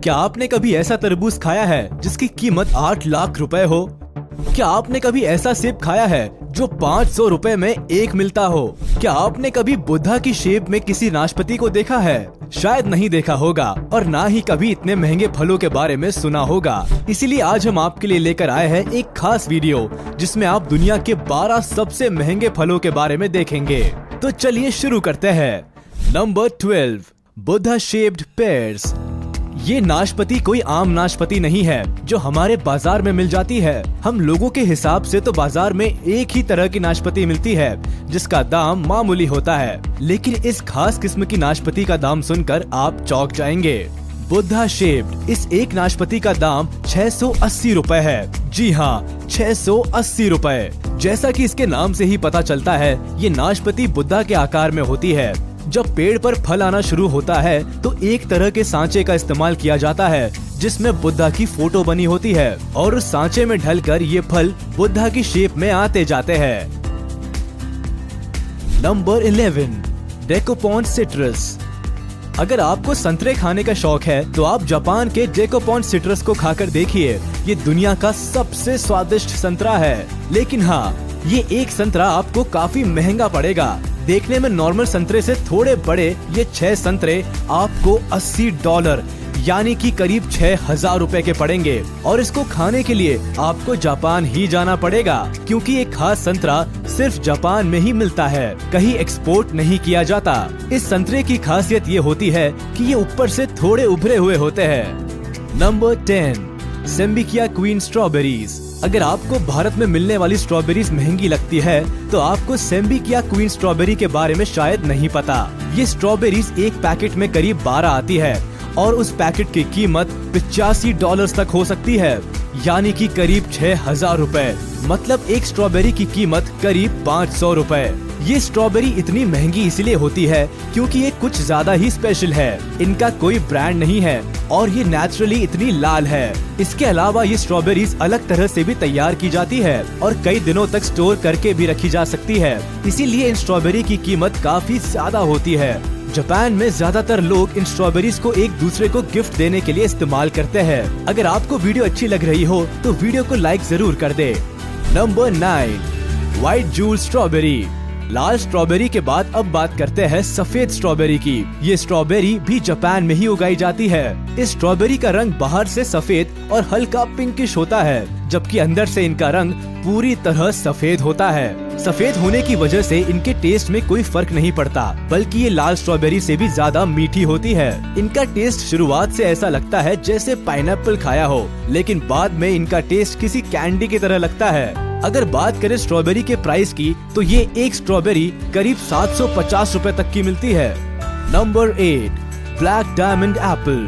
क्या आपने कभी ऐसा तरबूज खाया है जिसकी कीमत 8 लाख रुपए हो? क्या आपने कभी ऐसा सेब खाया है जो 500 रुपए में एक मिलता हो? क्या आपने कभी बुद्धा की शेप में किसी नाशपाती को देखा है? शायद नहीं देखा होगा और ना ही कभी इतने महंगे फलों के बारे में सुना होगा। इसीलिए आज हम आपके लिए लेकर आए हैं एक खास वीडियो जिसमें आप दुनिया के 12 सबसे महंगे फलों के बारे में देखेंगे। तो चलिए शुरू करते हैं। Number 12, Buddha shaped pairs. ये नाशपाती कोई आम नाशपाती नहीं है जो हमारे बाजार में मिल जाती है। हम लोगों के हिसाब से तो बाजार में एक ही तरह की नाशपाती मिलती है जिसका दाम मामूली होता है, लेकिन इस खास किस्म की नाशपाती का दाम सुनकर आप चौंक जाएंगे। बुद्धा शेप्ड इस एक नाशपाती का दाम 680 रुपए है। जी हाँ, 680 रुपए। जैसा कि इसके नाम से ही पता चलता है, ये नाशपाती बुद्धा के आकार में होती है। जब पेड़ पर फल आना शुरू होता है तो एक तरह के सांचे का इस्तेमाल किया जाता है जिसमें बुद्धा की फोटो बनी होती है और उस सांचे में ढलकर ये फल बुद्धा की शेप में आते जाते हैं। Number 11, Dekopon citrus. अगर आपको संतरे खाने का शौक है तो आप जापान के डेकोपॉन सिट्रस को खाकर देखिए। ये दुनिया का सबसे स्वादिष्ट संतरा है, लेकिन हाँ, ये एक संतरा आपको काफी महंगा पड़ेगा। देखने में नॉर्मल संतरे से थोड़े बड़े ये 6 संतरे आपको $80 यानी कि करीब 6,000 रुपए के पड़ेंगे और इसको खाने के लिए आपको जापान ही जाना पड़ेगा क्योंकि एक खास संतरा सिर्फ जापान में ही मिलता है, कहीं एक्सपोर्ट नहीं किया जाता। इस संतरे की खासियत ये होती है कि ये ऊपर से थोड़े उभरे हुए होते हैं। Number 10, Sembikiya queen strawberries. अगर आपको भारत में मिलने वाली स्ट्रॉबेरीज महंगी लगती है तो आपको सेम्बिकिया क्वीन स्ट्रॉबेरी के बारे में शायद नहीं पता। ये स्ट्रॉबेरीज एक पैकेट में करीब 12 आती है और उस पैकेट की कीमत $85 तक हो सकती है, यानी कि करीब 6,000 रुपए। मतलब एक स्ट्रॉबेरी की कीमत करीब 500 रुपए। ये स्ट्रॉबेरी इतनी महंगी इसलिए होती है क्योंकि ये कुछ ज्यादा ही स्पेशल है। इनका कोई ब्रांड नहीं है और ये नेचुरली इतनी लाल है। इसके अलावा ये स्ट्रॉबेरीज अलग तरह से भी तैयार की जाती है और कई दिनों तक स्टोर करके भी रखी जा सकती है। इसीलिए इन स्ट्रॉबेरी की कीमत काफी ज्यादा होती है। जापान में ज्यादातर लोग इन स्ट्रॉबेरीज को एक दूसरे को गिफ्ट देने के लिए इस्तेमाल करते हैं। अगर आपको वीडियो अच्छी लग रही हो तो वीडियो को लाइक जरूर कर दे। Number 9, white jewel strawberry. लाल स्ट्रॉबेरी के बाद अब बात करते हैं सफेद स्ट्रॉबेरी की। ये स्ट्रॉबेरी भी जापान में ही उगाई जाती है। इस स्ट्रॉबेरी का रंग बाहर से सफेद और हल्का पिंकिश होता है, जबकि अंदर से इनका रंग पूरी तरह सफेद होता है। सफेद होने की वजह से इनके टेस्ट में कोई फर्क नहीं पड़ता, बल्कि ये लाल स्ट्रॉबेरी से भी ज्यादा मीठी होती है। इनका टेस्ट शुरुआत से ऐसा लगता है जैसे पाइनएप्पल खाया हो, लेकिन बाद में इनका टेस्ट किसी कैंडी की तरह लगता है। अगर बात करें स्ट्रॉबेरी के प्राइस की तो ये एक स्ट्रॉबेरी करीब 750 रुपए तक की मिलती है। Number 8, black diamond Apple.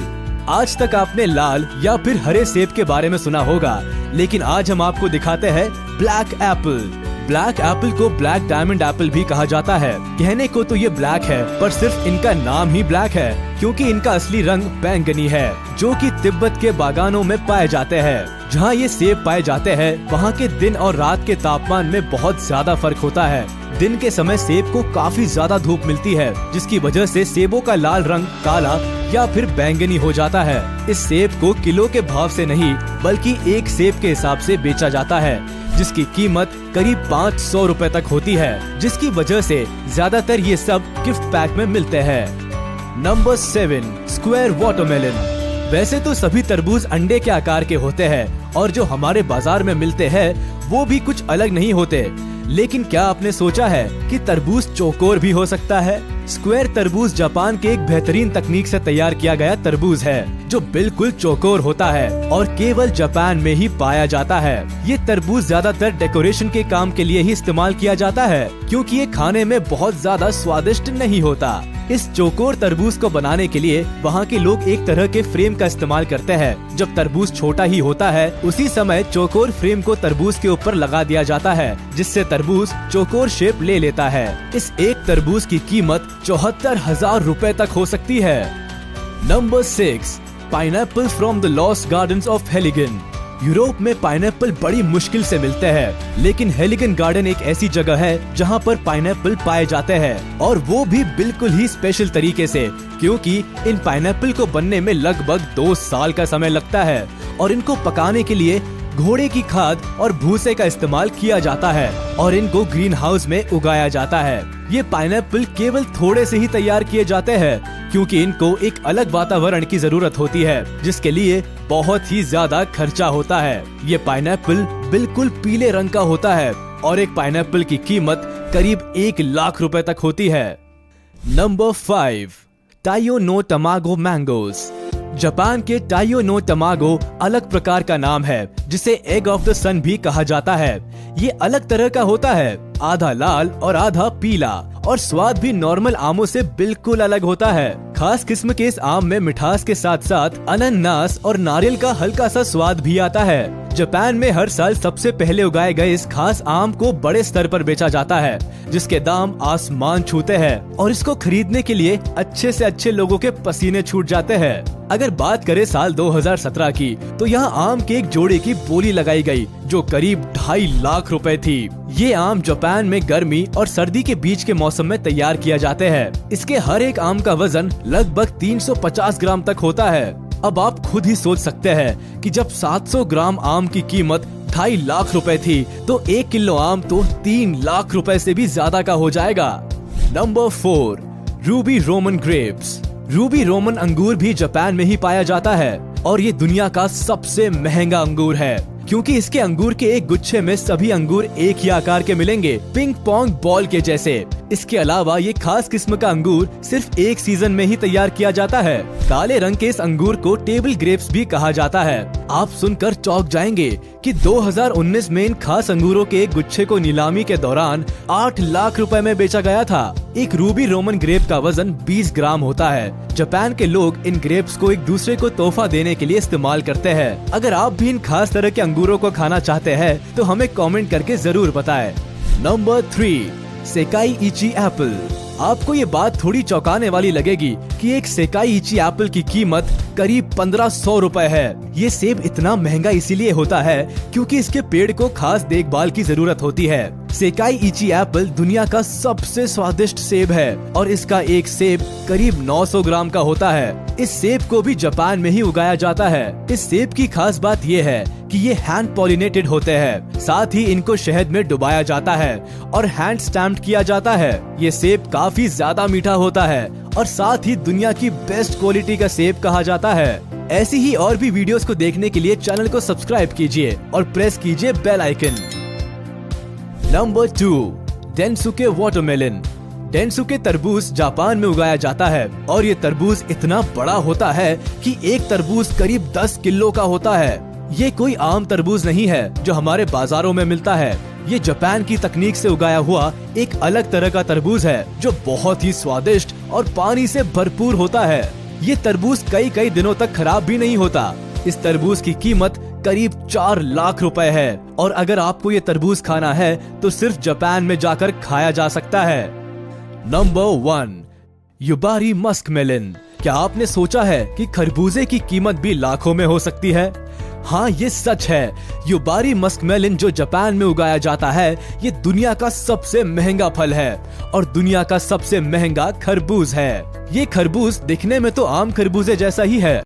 आज तक आपने लाल या फिर हरे सेब के बारे में सुना होगा, लेकिन आज हम आपको दिखाते हैं ब्लैक एप्पल। ब्लैक एप्पल को ब्लैक डायमंड एप्पल भी कहा जाता है। कहने को तो ये ब्लैक है, पर सिर्फ इनका नाम ही ब्लैक है क्योंकि इनका असली रंग बैंगनी है, जो कि तिब्बत के बागानों में पाए जाते हैं। जहाँ ये सेब पाए जाते हैं वहाँ के दिन और रात के तापमान में बहुत ज्यादा फर्क होता है। दिन के समय सेब को काफी ज्यादा धूप मिलती है, जिसकी वजह से सेबों का लाल रंग काला या फिर बैंगनी हो जाता है। इस सेब को किलो के भाव से नहीं बल्कि एक सेब के हिसाब से बेचा जाता है, जिसकी कीमत करीब 500 रुपए तक होती है, जिसकी वजह से ज्यादातर ये सब गिफ्ट पैक में मिलते हैं। Number 7, square watermelon. वैसे तो सभी तरबूज अंडे के आकार के होते हैं और जो हमारे बाजार में मिलते हैं वो भी कुछ अलग नहीं होते, लेकिन क्या आपने सोचा है कि तरबूज चौकोर भी हो सकता है? स्क्वायर तरबूज जापान के एक बेहतरीन तकनीक से तैयार किया गया तरबूज है जो बिल्कुल चौकोर होता है और केवल जापान में ही पाया जाता है। ये तरबूज ज्यादातर डेकोरेशन के काम के लिए ही इस्तेमाल किया जाता है क्योंकि ये खाने में बहुत ज्यादा स्वादिष्ट नहीं होता। इस चौकोर तरबूज को बनाने के लिए वहाँ के लोग एक तरह के फ्रेम का इस्तेमाल करते हैं। जब तरबूज छोटा ही होता है उसी समय चौकोर फ्रेम को तरबूज के ऊपर लगा दिया जाता है, जिससे तरबूज चौकोर शेप ले लेता है। इस एक तरबूज की कीमत 74,000 रुपए तक हो सकती है। Number 6, pineapple from the Lost Gardens of Heligan. Europe में पाइनएप्पल बड़ी मुश्किल से मिलते हैं, लेकिन हेलिगन गार्डन एक ऐसी जगह है जहां पर पाइनएप्पल पाए जाते हैं, और वो भी बिल्कुल ही स्पेशल तरीके से, क्योंकि इन पाइनएप्पल को बनने में लगभग 2 साल का समय लगता है और इनको पकाने के लिए घोड़े की खाद और भूसे का इस्तेमाल किया जाता है और इनको ग्रीन हाउस में उगाया जाता है। ये पाइनएप्पल केवल थोड़े से ही तैयार किए जाते हैं, क्योंकि इनको एक अलग वातावरण की जरूरत होती है, जिसके लिए बहुत ही ज्यादा खर्चा होता है। ये पाइनएप्पल बिल्कुल पीले रंग का होता है और एक पाइनएप्पल की कीमत करीब 1 लाख रुपए तक होती है। Number 5, Taiyo no Tamago mangoes. Japan के टाइयो नो टमागो अलग प्रकार का नाम है, जिसे एग ऑफ द सन भी कहा जाता है। ये अलग तरह का होता है, आधा लाल और आधा पीला, और स्वाद भी नॉर्मल आमों से बिल्कुल अलग होता है। खास किस्म के इस आम में मिठास के साथ साथ अनानास और नारियल का हल्का सा स्वाद भी आता है। जापान में हर साल सबसे पहले उगाए गए इस खास आम को बड़े स्तर पर बेचा जाता है, जिसके दाम आसमान छूते हैं, और इसको खरीदने के लिए अच्छे से अच्छे लोगों के पसीने छूट जाते हैं। अगर बात करें साल 2017 की, तो यहाँ आम के एक जोड़े की बोली लगाई गई, जो करीब 2.5 लाख रुपए थी। ये आम जापान में गर्मी और सर्दी के बीच के मौसम में तैयार किया जाते हैं। इसके हर एक आम का वजन लगभग 350 ग्राम तक होता है। अब आप खुद ही सोच सकते हैं कि जब 700 ग्राम आम की कीमत 2.5 लाख रुपए थी, तो 1 किलो आम तो 3 लाख रुपए से भी ज्यादा का हो जाएगा। Number 4, Ruby Roman grapes. Ruby Roman अंगूर भी जापान में ही पाया जाता है, और ये दुनिया का सबसे महंगा अंगूर है, क्योंकि इसके अंगूर के एक गुच्छे में सभी अंगूर एक ही आकार के मिलेंगे, पिंग पोंग बॉल के जैसे। इसके अलावा ये खास किस्म का अंगूर सिर्फ एक सीजन में ही तैयार किया जाता है। काले रंग के इस अंगूर को टेबल ग्रेप्स भी कहा जाता है। आप सुनकर चौंक जाएंगे कि 2019 में इन खास अंगूरों के एक गुच्छे को नीलामी के दौरान 8 लाख रुपए में बेचा गया था। एक रूबी रोमन ग्रेप का वजन 20 ग्राम होता है। जापान के लोग इन ग्रेप्स को एक दूसरे को तोहफा देने के लिए इस्तेमाल करते हैं। अगर आप भी इन खास तरह के अंगूरों को खाना चाहते हैं, तो हमें कमेंट करके जरूर बताएं। Number 3, Sekai Ichi apple. आपको ये बात थोड़ी चौंकाने वाली लगेगी कि एक सेकाई इची एप्पल की कीमत करीब 1500 रुपए है। ये सेब इतना महंगा इसीलिए होता है क्योंकि इसके पेड़ को खास देखभाल की जरूरत होती है। सेकाई इची एप्पल दुनिया का सबसे स्वादिष्ट सेब है, और इसका एक सेब करीब 900 ग्राम का होता है। इस सेब को भी जापान में ही उगाया जाता है। इस सेब की खास बात ये है कि ये हैंड पॉलिनेटेड होते हैं, साथ ही इनको शहद में डुबाया जाता है और हैंड स्टैम्प्ड किया जाता है। ये सेब काफी ज्यादा मीठा होता है और साथ ही दुनिया की बेस्ट क्वालिटी का सेब कहा जाता है। ऐसी ही और भी वीडियोस को देखने के लिए चैनल को सब्सक्राइब कीजिए और प्रेस कीजिए bell icon. Number 2, Densuke watermelon. Densuke तरबूज जापान में उगाया जाता है, और ये तरबूज इतना बड़ा होता है कि एक तरबूज करीब 10 किलो का होता है। ये कोई आम तरबूज नहीं है जो हमारे बाजारों में मिलता है। ये जापान की तकनीक से उगाया हुआ एक अलग तरह का तरबूज है, जो बहुत ही स्वादिष्ट और पानी से भरपूर होता है। ये तरबूज कई दिनों तक खराब भी नहीं होता। इस तरबूज की कीमत करीब 4 लाख रुपए है, और अगर आपको ये तरबूज खाना है तो सिर्फ जापान में जाकर खाया जा सकता है। Number 1, Yubari muskmelon. क्या आपने सोचा है कि खरबूजे की कीमत भी लाखों में हो सकती है? हाँ, ये सच है। युबारी मस्कमेलन जो जापान में उगाया जाता है, ये दुनिया का सबसे महंगा फल है और दुनिया का सबसे महंगा खरबूज है। ये खरबूज दिखने में तो आम खरबूजे जैसा ही है,